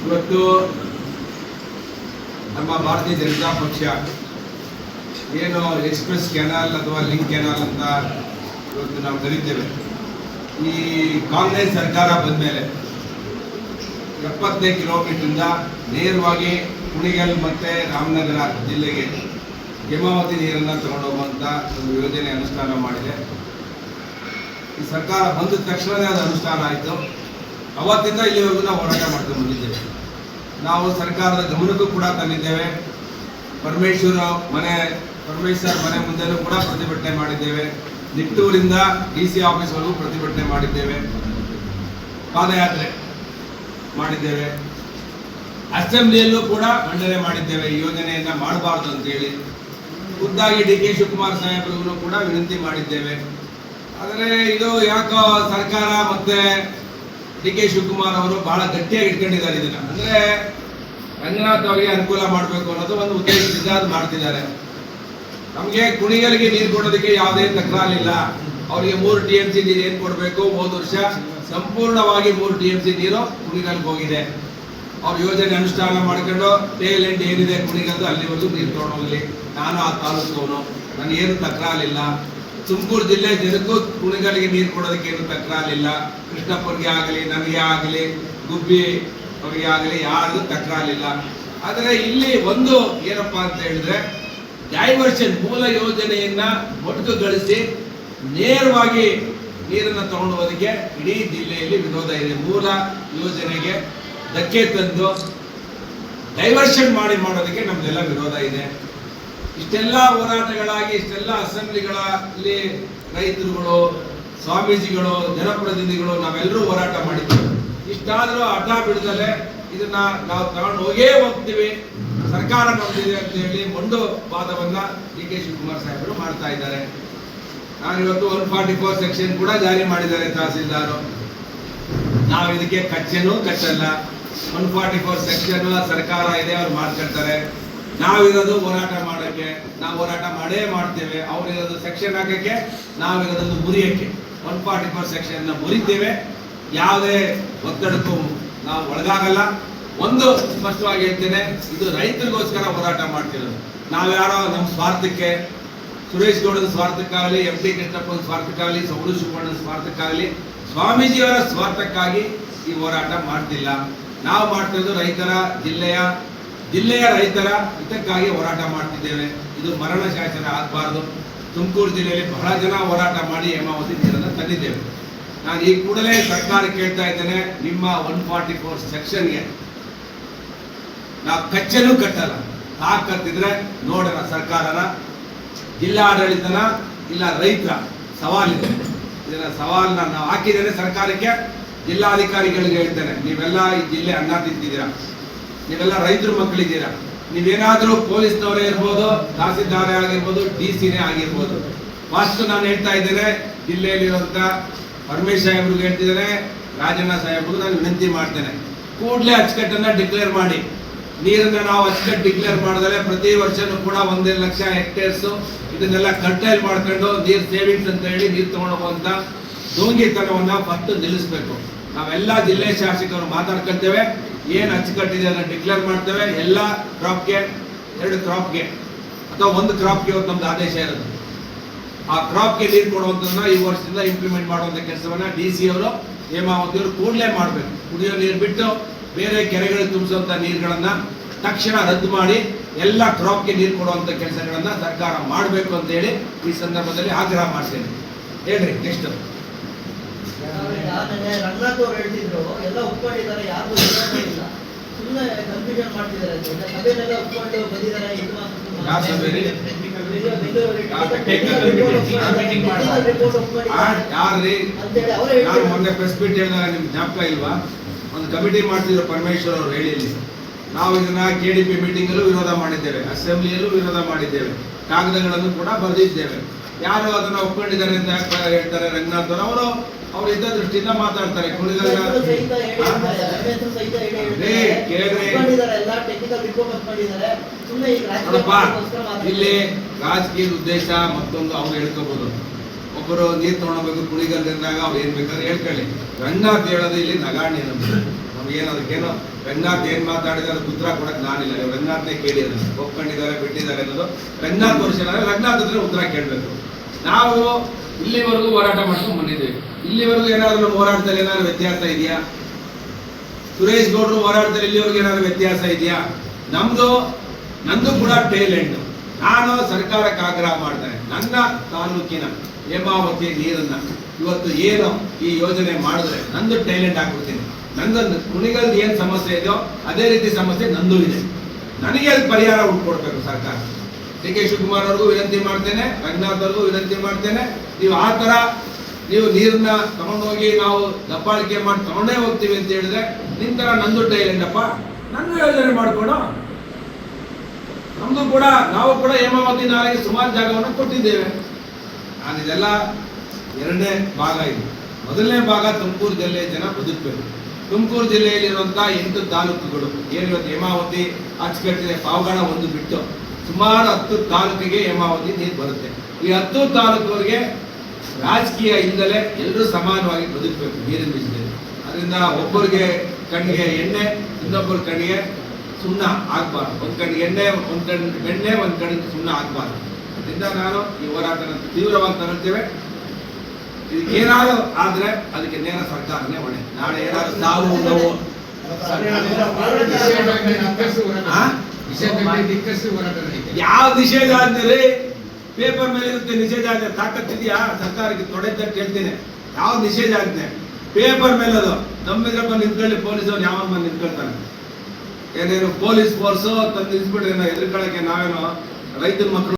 ಇವತ್ತು ನಮ್ಮ ಭಾರತೀಯ ಜನತಾ ಪಕ್ಷ ಏನು ಎಕ್ಸ್ಪ್ರೆಸ್ ಕೆನಾಲ್ ಅಥವಾ ಲಿಂಕ್ ಕೆನಾಲ್ ಅಂತ ಇವತ್ತು ನಾವು ಕರೀತೇವೆ, ಈ ಕಾಂಗ್ರೆಸ್ ಸರ್ಕಾರ ಬಂದ ಮೇಲೆ 75 ಕಿಲೋಮೀಟರಿಂದ ನೇರವಾಗಿ ಕುಣಿಗಲ್ ಮತ್ತು ರಾಮನಗರ ಜಿಲ್ಲೆಗೆ ಹೇಮಾವತಿ ನೀರನ್ನು ತಗೊಂಡೋಗುವಂಥ ಒಂದು ಯೋಜನೆ ಅನುಷ್ಠಾನ ಮಾಡಿದೆ. ಈ ಸರ್ಕಾರ ಬಂದ ತಕ್ಷಣವೇ ಅದು ಅನುಷ್ಠಾನ ಆಯಿತು. ಅವತ್ತಿಂದ ಇಲ್ಲಿವರೆಗೂ ನಾವು ಹೋರಾಟ ಮಾಡ್ಕೊಂಡು ಬಂದಿದ್ದೇವೆ. ನಾವು ಸರ್ಕಾರದ ಗಮನಕ್ಕೂ ಕೂಡ ತಂದಿದ್ದೇವೆ. ಪರಮೇಶ್ವರ್ ಮನೆ ಮುಂದೆನೂ ಕೂಡ ಪ್ರತಿಭಟನೆ ಮಾಡಿದ್ದೇವೆ. ನಿಟ್ಟೂರಿಂದ DC ಆಫೀಸ್ವರೆಗೂ ಪ್ರತಿಭಟನೆ ಮಾಡಿದ್ದೇವೆ. ಪಾದಯಾತ್ರೆ ಮಾಡಿದ್ದೇವೆ. ಅಸೆಂಬ್ಲಿಯಲ್ಲೂ ಕೂಡ ಮಂಡನೆ ಮಾಡಿದ್ದೇವೆ. ಈ ಯೋಜನೆಯನ್ನ ಮಾಡಬಾರ್ದು ಅಂತೇಳಿ ಖುದ್ದಾಗಿ DK ಶಿವಕುಮಾರ್ ಸಾಹೇಬರಿಗೂ ಕೂಡ ವಿನಂತಿ ಮಾಡಿದ್ದೇವೆ. ಆದರೆ ಇದು ಯಾಕೋ ಸರ್ಕಾರ ಮತ್ತೆ DK ಶಿವಕುಮಾರ್ ಅವರು ಬಹಳ ಗಟ್ಟಿಯಾಗಿ ಇಟ್ಕೊಂಡಿದ್ದಾರೆ. ಇದನ್ನ ಅಂದ್ರೆ ರಂಗನಾಥ್ ಅವರಿಗೆ ಅನುಕೂಲ ಮಾಡಬೇಕು ಅನ್ನೋದು ಒಂದು ಉದ್ದೇಶದಿಂದ ಅದು ಮಾಡ್ತಿದ್ದಾರೆ. ನಮಗೆ ಕುಣಿಗಲ್ಗೆ ನೀರು ಕೊಡೋದಕ್ಕೆ ಯಾವುದೇ ತಕರಾರಿಲ್ಲ. ಅವರಿಗೆ 3 TMC ನೀರು ಏನು ಕೊಡಬೇಕು, ಹೋದ ವರ್ಷ ಸಂಪೂರ್ಣವಾಗಿ 3 TMC ನೀರು ಕುಣಿಗಲ್ಗೆ ಹೋಗಿದೆ. ಅವ್ರ ಯೋಜನೆ ಅನುಷ್ಠಾನ ಮಾಡ್ಕೊಂಡು ಟೇಲ್ ಎಂಡ್ ಏನಿದೆ ಕುಣಿಗಲ್ದು ಅಲ್ಲಿವರೆಗೂ ನೀರು ತೊಗೊಂಡೋಗ್ಲಿ. ನಾನು ಆ ತಾಲೂಕವನು, ನನಗೇನು ತಕರಾರಿಲ್ಲ. ತುಮಕೂರು ಜಿಲ್ಲೆ ಜನಕ್ಕೂ ಕುಣಿಗಲ್ಗೆ ನೀರು ಕೊಡೋದಕ್ಕೆ ಏನು ತಕರಾರಿಲ್ಲ. ಕೃಷ್ಣಪ್ಪರಿಗೆ ಆಗಲಿ, ನನಗೆ ಆಗಲಿ, ಗುಬ್ಬಿ ಅವರಿಗೆ ಆಗಲಿ ಯಾರಿಗೂ ತಕರಾರಿಲ್ಲ. ಆದರೆ ಇಲ್ಲಿ ಒಂದು ಏನಪ್ಪ ಅಂತ ಹೇಳಿದ್ರೆ, ಡೈವರ್ಷನ್ ಮೂಲ ಯೋಜನೆಯನ್ನ ಮೊಟಕುಗೊಳಿಸಿ ನೇರವಾಗಿ ನೀರನ್ನು ತಗೊಂಡು ಹೋಗೋದಕ್ಕೆ ಇಡೀ ಜಿಲ್ಲೆಯಲ್ಲಿ ವಿರೋಧ ಇದೆ. ಮೂಲ ಯೋಜನೆಗೆ ಧಕ್ಕೆ ತಂದು ಡೈವರ್ಷನ್ ಮಾಡೋದಕ್ಕೆ ನಮ್ದೆಲ್ಲ ವಿರೋಧ ಇದೆ. ಇಷ್ಟೆಲ್ಲ ಹೋರಾಟಗಳಾಗಿ, ಇಷ್ಟೆಲ್ಲ ಅಸೆಂಬ್ಲಿಗಳಲ್ಲಿ ರೈತರುಗಳು, ಸ್ವಾಮೀಜಿಗಳು, ಜನಪ್ರತಿನಿಧಿಗಳು ನಾವೆಲ್ಲರೂ ಹೋರಾಟ ಮಾಡಿದ್ದೇವೆ. ಇಷ್ಟಾದರೂ ಹಠ ಬಿಡದಲೆ ಇದನ್ನ ನಾವು ತಗೊಂಡು ಹೋಗ್ತೀವಿ, ಸರ್ಕಾರ ನಮ್ದಿದೆ ಅಂತ ಹೇಳಿ ಮೊಂಡು ವಾದವನ್ನ DK ಶಿವಕುಮಾರ್ ಸಾಹೇಬರು ಮಾಡ್ತಾ ಇದ್ದಾರೆ. ನಾನಿವತ್ತು 144 ಸೆಕ್ಷನ್ ಕೂಡ ಜಾರಿ ಮಾಡಿದ್ದಾರೆ ತಹಸೀಲ್ದಾರು. ನಾವು ಇದಕ್ಕೆ ಕಚ್ಚೆನೂ ಕಟ್ಟಲ್ಲ. 144 ಸೆಕ್ಷನ್ ಸರ್ಕಾರ ಇದೆ, ಅವ್ರು ಮಾಡ್ಕೊಳ್ತಾರೆ. ನಾವಿರೋದು ಹೋರಾಟ ಮಾಡೋಕ್ಕೆ, ನಾವು ಹೋರಾಟ ಮಾಡೇ ಮಾಡ್ತೇವೆ. ಅವ್ರಿರೋದು ಸೆಕ್ಷನ್ ಹಾಕಕ್ಕೆ, ನಾವಿರೋದು ಮುರಿಯಕ್ಕೆ. 144 ಸೆಕ್ಷನ್ ಮುರಿತೇವೆ. ಯಾವುದೇ ಒತ್ತಡಕ್ಕೂ ನಾವು ಒಳಗಾಗಲ್ಲ. ಒಂದು ಸ್ಪಷ್ಟವಾಗಿ ಹೇಳ್ತೇನೆ, ಇದು ರೈತರಿಗೋಸ್ಕರ ಹೋರಾಟ ಮಾಡ್ತಿರೋದು. ನಾವ್ಯಾರೋ ನಮ್ಮ ಸ್ವಾರ್ಥಕ್ಕೆ, ಸುರೇಶ್ ಗೌಡನ ಸ್ವಾರ್ಥಕ್ಕಾಗಲಿ, MT ಕೃಷ್ಣಪ್ಪನ ಸ್ವಾರ್ಥಕ್ಕಾಗಲಿ, ಸೌಡು ಶಿವಣ್ಣನ ಸ್ವಾರ್ಥಕ್ಕಾಗಲಿ, ಸ್ವಾಮೀಜಿಯವರ ಸ್ವಾರ್ಥಕ್ಕಾಗಿ ಈ ಹೋರಾಟ ಮಾಡ್ತಿಲ್ಲ. ನಾವು ಮಾಡ್ತಿರೋದು ರೈತರ ಜಿಲ್ಲೆಯ ರೈತರ ಹಿತಕ್ಕಾಗಿ ಹೋರಾಟ ಮಾಡ್ತಿದ್ದೇವೆ. ಇದು ಮರಣ ಶಾಸನ ಆಗಬಾರ್ದು. ತುಮಕೂರು ಜಿಲ್ಲೆಯಲ್ಲಿ ಬಹಳ ಜನ ಹೋರಾಟ ಮಾಡಿ ಹೇಮಾವತಿ ನೀರನ್ನು ತಂದಿದ್ದೇವೆ. ನಾನು ಈ ಕೂಡಲೇ ಸರ್ಕಾರ ಕೇಳ್ತಾ ಇದ್ದೇನೆ, ನಿಮ್ಮ 144 ಸೆಕ್ಷನ್ಗೆ ನಾವು ಕಚ್ಚೆನೂ ಕಟ್ಟಲ್ಲ. ತಾಕತ್ತಿದ್ರೆ ನೋಡೋಣ, ಸರ್ಕಾರನ, ಜಿಲ್ಲಾಡಳಿತನ, ಇಲ್ಲ ರೈತರ ಸವಾಲಿದೆ. ಇದನ್ನ ಸವಾಲನ್ನ ನಾವು ಹಾಕಿದ್ದೇನೆ ಸರ್ಕಾರಕ್ಕೆ. ಜಿಲ್ಲಾಧಿಕಾರಿಗಳಿಗೆ ಹೇಳ್ತೇನೆ, ನೀವೆಲ್ಲ ಈ ಜಿಲ್ಲೆ ಅನ್ನ ತಿಂತಿದ್ದೀರಾ, ನೀವೆಲ್ಲ ರೈತರ ಮಕ್ಕಳಿದ್ದೀರಾ. ನೀವೇನಾದ್ರೂ ಪೊಲೀಸ್ನವರೇ ಇರ್ಬೋದು, ತಹಸೀಲ್ದಾರೇ ಆಗಿರ್ಬೋದು, DCನೇ ಆಗಿರ್ಬೋದು. ಫಸ್ಟ್ ನಾನು ಹೇಳ್ತಾ ಇದ್ದೇನೆ, ಜಿಲ್ಲೆಯಲ್ಲಿರುವಂತ ಪರಮೇಶ್ ಸಾಹೇಬ್ರಿಗೆ ಹೇಳ್ತಿದ್ದೇನೆ, ರಾಜಣ್ಣ ಸಾಹೇಬ್ರಿಗೆ ನಾನು ವಿನಂತಿ ಮಾಡ್ತೇನೆ, ಕೂಡಲೇ ಅಚ್ಚುಕಟ್ಟನ್ನ ಡಿಕ್ಲೇರ್ ಮಾಡಿ. ನೀರನ್ನ ನಾವು ಅಚ್ಚುಕಟ್ಟು ಡಿಕ್ಲೇರ್ ಮಾಡಿದ್ರೆ ಪ್ರತಿ ವರ್ಷನೂ ಕೂಡ 1 ಲಕ್ಷ ಹೆಕ್ಟೇರ್ಸ್ ಇದನ್ನೆಲ್ಲ ಕರ್ಟೈಲ್ ಮಾಡ್ಕೊಂಡು ನೀರು ಸೇವಿಂಗ್ಸ್ ಅಂತ ಹೇಳಿ ನೀರು ತಗೊಂಡೋಗುವಂತ ಡೋಂಗಿತನವನ್ನ ಫಸ್ಟ್ ನಿಲ್ಲಿಸಬೇಕು. ನಾವೆಲ್ಲ ಜಿಲ್ಲೆ ಶಾಸಕರು ಮಾತಾಡ್ಕೊಳ್ತೇವೆ, ಏನು ಅಚ್ಚುಕಟ್ಟಿದೆ ಅದನ್ನ ಡಿಕ್ಲೇರ್ ಮಾಡ್ತೇವೆ. ಎಲ್ಲ ಕ್ರಾಪ್ಗೆ, 2 ಕ್ರಾಪ್ಗೆ ಅಥವಾ 1 ಕ್ರಾಪ್ಗೆ ನಮ್ದು ಆದೇಶ ಇರೋದು. ಆ ಕ್ರಾಪ್ಗೆ ನೀರು ಕೊಡುವಂಥದ್ದನ್ನ ಈ ವರ್ಷದಿಂದ ಇಂಪ್ಲಿಮೆಂಟ್ ಮಾಡುವಂಥ ಕೆಲಸವನ್ನ DC ಅವರು, ಹೇಮಾವತಿಯವರು ಕೂಡಲೇ ಮಾಡಬೇಕು. ಕುಡಿಯೋ ನೀರು ಬಿಟ್ಟು ಬೇರೆ ಕೆರೆಗಳಿಗೆ ತುಂಬಿಸುವಂಥ ನೀರುಗಳನ್ನ ತಕ್ಷಣ ರದ್ದು ಮಾಡಿ ಎಲ್ಲ ಕ್ರಾಪ್ಗೆ ನೀರು ಕೊಡುವಂಥ ಕೆಲಸಗಳನ್ನ ಸರ್ಕಾರ ಮಾಡಬೇಕು ಅಂತ ಹೇಳಿ ಈ ಸಂದರ್ಭದಲ್ಲಿ ಆಗ್ರಹ ಮಾಡ್ತೇನೆ. ಹೇಳ್ರಿ ನೆಕ್ಸ್ಟ್. ರಂಗನಾಥ್ ಅವರು ಹೇಳ್ತಿದ್ರು, ಎಲ್ಲ ಒಪ್ಕೊಂಡಿದ್ದಾರೆ, ಯಾರು ಇಲ್ಲ, ಸುಮ್ಮನೆ ಕನ್ಫ್ಯೂಷನ್ ಮಾಡ್ತಿದ್ದಾರೆ. ಸಭೆನೆಲ್ಲ ಒಪ್ಕೊಂಡು ಬಂದಿದ್ದಾರೆ. ನಾನು ಮೊನ್ನೆ ಪ್ರೆಸ್ ಮೀಟ್ ಹೇಳಿದಾಗ ನಿಮ್ಗೆ ಜ್ಞಾಪಕ ಇಲ್ವಾ? ಒಂದು ಕಮಿಟಿ ಮಾಡ್ತಿದ್ರು ಪರಮೇಶ್ವರ್ ಅವರು ಹೇಳಿ. ನಾವು ಇದನ್ನ KDP ಮೀಟಿಂಗಲ್ಲೂ ವಿರೋಧ ಮಾಡಿದ್ದೇವೆ, ಅಸೆಂಬ್ಲಿಯಲ್ಲೂ ವಿರೋಧ ಮಾಡಿದ್ದೇವೆ, ಕಾಗದಗಳನ್ನು ಕೂಡ ಬರೆದಿದ್ದೇವೆ. ಯಾರು ಅದನ್ನ ಒಪ್ಕೊಂಡಿದ್ದಾರೆ ಅಂತ ಹೇಳ್ತಾರೆ ರಂಗನಾಥ್ ಅವರು. ಅವ್ರು ಇದ್ದ ದೃಷ್ಟಿಯಿಂದ ಮಾತಾಡ್ತಾರೆ. ಇಲ್ಲಿ ರಾಜಕೀಯ ಉದ್ದೇಶ ಮತ್ತೊಂದು ಅವ್ರು ಹೇಳ್ಕೋಬಹುದು. ಒಬ್ಬರು ನೀರು ತಗೊಳ್ಬೇಕು ಕುಣಿಗಲ್ದಾಗ ಅವ್ರು ಏನ್ ಬೇಕಾದ್ರೆ ಹೇಳ್ಕೊಳ್ಳಿ. ರಂಗನಾಥ್ ಹೇಳೋದು ಇಲ್ಲಿ ನಗಾಣಿ ನಮ್ದು. ಏನು ಅದಕ್ಕೇನೋ ರಂಗನಾಥ್ ಏನ್ ಮಾತಾಡಿದ್ರೆ ಅದಕ್ಕೆ ಉತ್ತರ ಕೊಡಕ್ ನಾನಿಲ್ಲ. ನೀವು ರಂಗನಾಥ್ನೇ ಕೇಳಿ, ಅದನ್ನ ಒಪ್ಕೊಂಡಿದ್ದಾರೆ ಬಿಟ್ಟಿದ್ದಾರೆ ಅನ್ನೋದು ರಂಗನಾಥ್ ವರ್ಷನಾದ್ರೆ ರಂಗನಾಥ್ ಹತ್ರ ಉತ್ತರ ಕೇಳಬೇಕು. ನಾವು ಇಲ್ಲಿವರೆಗೂ ಹೋರಾಟ ಮಾಡ್ಕೊಂಡು ಬಂದಿದ್ದೇವೆ. ಇಲ್ಲಿವರೆಗೂ ಏನಾದ್ರು ನಮ್ಮ ಹೋರಾಟದಲ್ಲಿ ಏನಾದ್ರು ವ್ಯತ್ಯಾಸ ಇದೆಯಾ? ಸುರೇಶ್ ಗೌಡ್ರು ಹೋರಾಟದಲ್ಲಿ ಇಲ್ಲಿವರೆಗೂ ಏನಾದ್ರು ವ್ಯತ್ಯಾಸ ಇದೆಯಾ? ನಂದು ಕೂಡ ಟೇಲೆಂಟ್. ನಾನು ಸರ್ಕಾರಕ್ಕೆ ಆಗ್ರಹ ಮಾಡ್ತೇನೆ, ನನ್ನ ತಾಲೂಕಿನ ಹೇಮಾವತಿ ನೀರನ್ನ ಇವತ್ತು ಏನು ಈ ಯೋಜನೆ ಮಾಡಿದ್ರೆ ನಂದು ಟೈಲೆಂಟ್ ಹಾಕ್ಬಿಡ್ತೀನಿ. ನಂದೊಂದು ಕುಣಿಗಲ್ದು ಏನು ಸಮಸ್ಯೆ ಇದೆಯೋ ಅದೇ ರೀತಿ ಸಮಸ್ಯೆ ನಂದು ಇದೆ. ನನಗೆ ಅದು ಪರಿಹಾರ ಹುಡ್ಕೊಡ್ಬೇಕು ಸರ್ಕಾರ. ಡಿ ಕೆ ಶಿವಕುಮಾರ್ ಅವ್ರಿಗೂ ವಿನಂತಿ ಮಾಡ್ತೇನೆ, ರಂಗನಾಥ್ ಅವ್ರಿಗೂ ವಿನಂತಿ ಮಾಡ್ತೇನೆ. ನೀವು ಆ ಥರ ನೀವು ನೀರನ್ನ ತಗೊಂಡೋಗಿ ನಾವು ದಬ್ಬಾಳಿಕೆ ಮಾಡಿ ತಗೊಂಡೇ ಹೋಗ್ತೀವಿ ಅಂತ ಹೇಳಿದ್ರೆ ನಿನ್ನ ಥರ ನಂದು ಟೈಲೆಂಟ್ ಅಪ್ಪ, ನನ್ನ ಯೋಜನೆ ಮಾಡ್ಕೊಡು. ನಮ್ದು ಕೂಡ ನಾವು ಕೂಡ ಹೇಮಾವತಿ ನಾಲೆಗೆ ಸುಮಾರು ಜಾಗವನ್ನು ಕೊಟ್ಟಿದ್ದೇವೆ. ಇದೆಲ್ಲ ಎರಡನೇ ಭಾಗ ಇದು. ಮೊದಲನೇ ಭಾಗ ತುಮಕೂರು ಜಿಲ್ಲೆಯ ಜನ ಬದುಕಬೇಕು. ತುಮಕೂರು ಜಿಲ್ಲೆಯಲ್ಲಿರುವಂತಹ 8 ತಾಲೂಕುಗಳು ಏನು ಇವತ್ತು ಹೇಮಾವತಿ ಅಚ್ಚುಕಟ್ಟಿದೆ, ಪಾವಗಡ ಒಂದು ಬಿಟ್ಟು ಸುಮಾರು 10 ತಾಲೂಕಿಗೆ ಹೇಮಾವತಿ ನೀರು ಬರುತ್ತೆ. ಈ 10 ತಾಲೂಕುಗಳಿಗೆ ರಾಜಕೀಯ ಇಲ್ಲದೆ ಎಲ್ಲರೂ ಸಮಾನವಾಗಿ ಬದುಕಬೇಕು ನೀರಿನ ವಿಷಯದಲ್ಲಿ. ಅದರಿಂದ ಒಬ್ಬರಿಗೆ ಕಣ್ಣಿಗೆ ಎಣ್ಣೆ, ಇನ್ನೊಬ್ಬರ ಕಣ್ಣಿಗೆ ಸುಣ್ಣ ಆಗ್ಬಾರ್ದು. ಒಂದ್ ಕಣ್ಣಿಗೆ ಎಣ್ಣೆ, ಒಂದ್ ಕಣ್ಣಿಗೆ ಬೆಣ್ಣೆ, ಒಂದ್ ಕಣ್ಣಿಗೆ ಸುಣ್ಣ ಆಗ್ಬಾರ್ದು. ಅದರಿಂದ ನಾನು ಈ ಹೋರಾಟನ ತೀವ್ರವಾಗಿ ತಗೊಳ್ತೇವೆ. ಇದಕ್ಕೇನಾದ್ರು ಆದ್ರೆ ಅದಕ್ಕೆ ನೇರ ಸರ್ಕಾರನೇ ಹೊಣೆ. ನಾಳೆ ಏನಾದ್ರು ಸಾವು ನೋವು ಯಾವ ನಿಷೇಧ ಆದ್ಮೇಲೆ ಪೇಪರ್ ಮೇಲೆ ಇರುತ್ತೆ ನಿಷೇಧ ಆಗಿದೆ. ತಾಕತ್ತಿದೆಯಾ ಸರ್ಕಾರಕ್ಕೆ ತೊಡೆತಟ್ಟು ಹೇಳ್ತೀನಿ. ಯಾವ ನಿಷೇಧ ಆಗಿದೆ ಪೇಪರ್ ಮೇಲೆ, ಅದು ನಮ್ಮಿದ್ರಪ್ಪ ನಿಂತ್ಕೊಳ್ಳಿ, ಪೊಲೀಸವ್ರು ಯಾವ ಬಂದು ನಿಂತ್ಕೊಳ್ತಾನೆ. ಏನೇನು ಪೊಲೀಸ್ ಫೋರ್ಸು ತಂದು ನಿಲ್ಸ್ಬಿಟ್ರೆ ಎದುರ್ಕೊಳ್ಳಕ್ಕೆ ನಾವೇನೋ ರೈತರ ಮಕ್ಕಳು